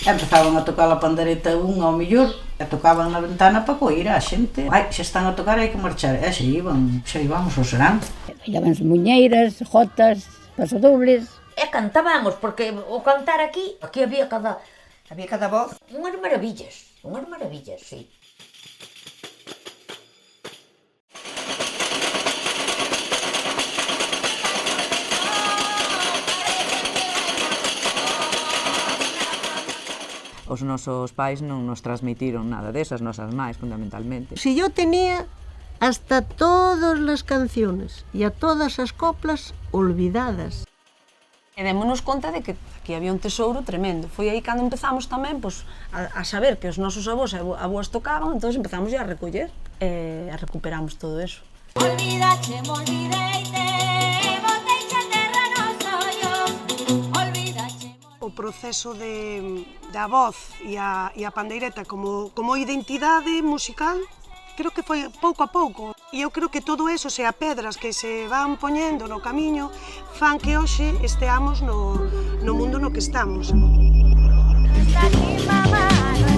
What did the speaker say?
Empezaban a tocar a pandereta unha ao millor e tocaban na ventana para coir a xente. Ai, xa están a tocar, hai que marchar. E xa íbamos ao serán. Bailabanse muñeiras, jotas, pasodobles. E cantábamos, porque o cantar aquí había cada voz. Unhas maravillas, sí. Os nosos pais non nos transmitiron nada desas, nosas máis, fundamentalmente. Si yo tenía hasta todas as canciones e a todas as coplas olvidadas. E démonos conta de que aquí había un tesouro tremendo. Foi aí cando empezamos tamén a saber que os nosos avós e avós tocaban, entón empezamos a recoller e a recuperamos todo eso. Olvidache, me olvideite, boteiche terra nos ollos, olvidache. O proceso da voz e a pandeireta como identidade musical, creo que foi pouco a pouco. E eu creo que todo eso, sea pedras que se van poñendo no camiño, fan que hoxe esteamos no mundo no que estamos. Está aquí, mamá.